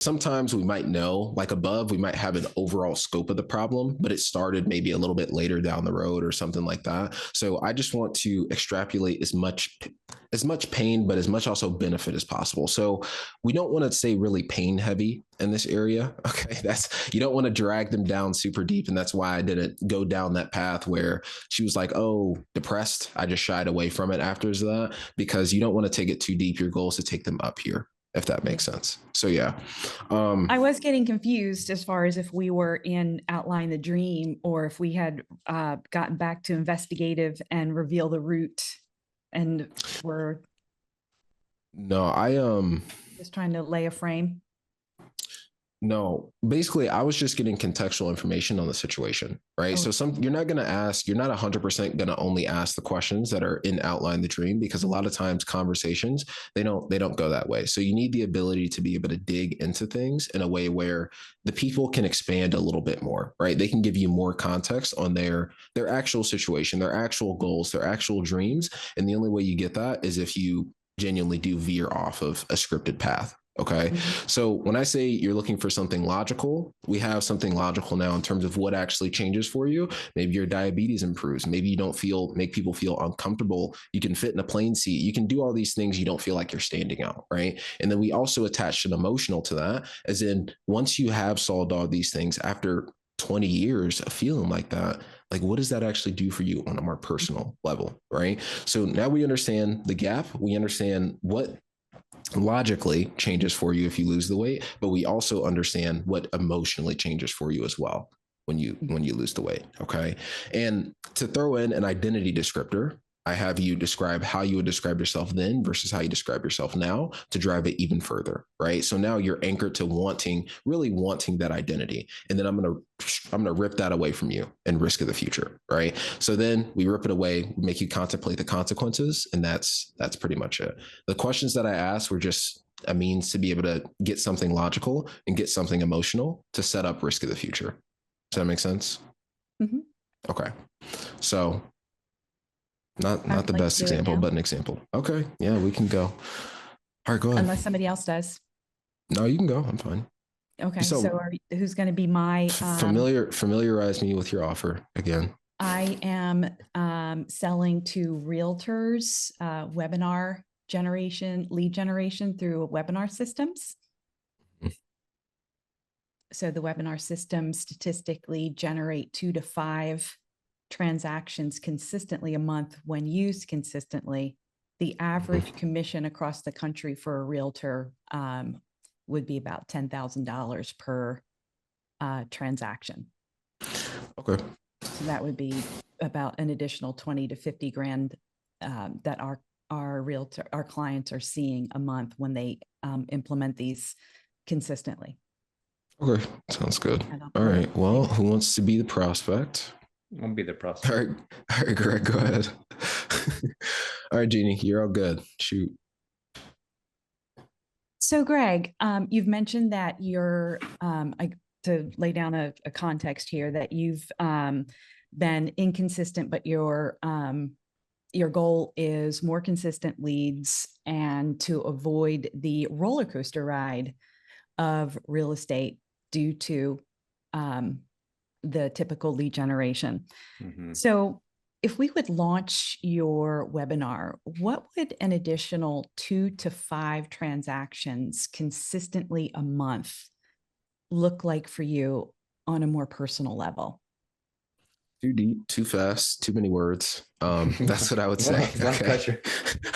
sometimes we might know, like above, we might have an overall scope of the problem, but it started maybe a little bit later down the road or something like that. So I just want to extrapolate as much pain, but as much also benefit as possible. So we don't want to say really pain heavy in this area. Okay. You don't want to drag them down super deep. And that's why I didn't go down that path where she was like, oh, depressed. I just shied away from it after that, because you don't want to take it too deep. Your goal is to take them up here, if that makes sense. So yeah. I was getting confused as far as if we were in Outline the Dream or if we had gotten back to investigative and reveal the root, and we're No, just trying to lay a frame. no, basically I was just getting contextual information on the situation, right? Oh, So you're not going to ask, you're not 100% going to only ask the questions that are in Outline the Dream, because a lot of times conversations, they don't go that way. So you need the ability to be able to dig into things in a way where the people can expand a little bit more, right? They can give you more context on their actual situation, their actual goals, their actual dreams. And the only way you get that is if you genuinely do veer off of a scripted path. Okay. mhm. So when I say you're looking for something logical, we have something logical now in terms of what actually changes for you. Maybe your diabetes improves. Maybe you don't make people feel uncomfortable. You can fit in a plane seat. You can do all these things. You don't feel like you're standing out. Right. And then we also attach an emotional to that, as in once you have solved all these things after 20 years of feeling like that, like what does that actually do for you on a more personal level? Right. So now we understand the gap. We understand what logically changes for you if you lose the weight, but we also understand what emotionally changes for you as well when you lose the weight. Okay. And to throw in an identity descriptor, I have you describe how you would describe yourself then versus how you describe yourself now to drive it even further. Right. So now you're anchored to really wanting that identity. And then I'm gonna rip that away from you and risk of the future. Right. So then we rip it away, make you contemplate the consequences, and that's pretty much it. The questions that I asked were just a means to be able to get something logical and get something emotional to set up risk of the future. Does that make sense? Mhm. Okay. So not I not would the like to best do it example, now, but an example. Okay. Yeah, we can go. All right, go ahead. unless somebody else does. No, you can go. I'm fine. Okay, so So who's going to be my familiarize me with your offer again. I am selling to realtors, webinar generation, lead generation through webinar systems. So the webinar systems statistically generate 2 to 5 transactions consistently a month when used consistently. The average commission across the country for a realtor would be about $10,000 per transaction. Okay. So that would be about an additional 20 to 50 grand that our clients are seeing a month when they implement these consistently. Okay. Sounds good. And I'll All put right. Well, who wants to be the prospect? Won't be the All prospect. right. All right, Greg, go ahead. All right, Jeannie, you're all good. Shoot. So, Greg, you've mentioned that to lay down a context here, that you've been inconsistent, but your goal is more consistent leads and to avoid the roller coaster ride of real estate due to the typical lead generation. Mhm. So if we would launch your webinar, what would an additional 2 to 5 transactions consistently a month look like for you on a more personal level? Too deep, too fast, too many words. That's what I would say. One Okay. pressure.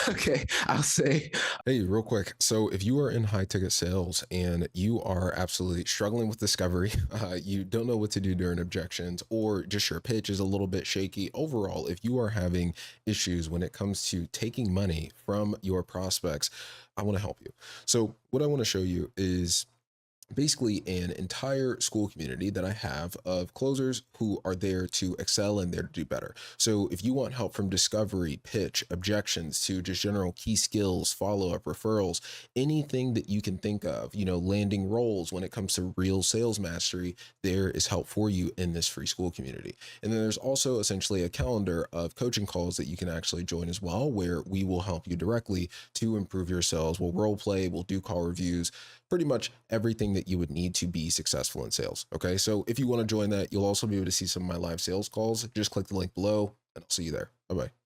Okay. I'll say, hey, real quick. So if you are in high ticket sales and you are absolutely struggling with discovery, you don't know what to do during objections, or just your pitch is a little bit shaky overall, if you are having issues when it comes to taking money from your prospects, I want to help you. So what I want to show you is basically an entire school community that I have of closers who are there to excel and there to do better. So if you want help from discovery, pitch, objections to just general key skills, follow-up, referrals, anything that you can think of, landing roles when it comes to real sales mastery, there is help for you in this free school community. And then there's also essentially a calendar of coaching calls that you can actually join as well, where we will help you directly to improve your sales. We'll role play, we'll do call reviews, pretty much everything that you would need to be successful in sales. Okay. So if you want to join that, you'll also be able to see some of my live sales calls. Just click the link below and I'll see you there. Bye bye.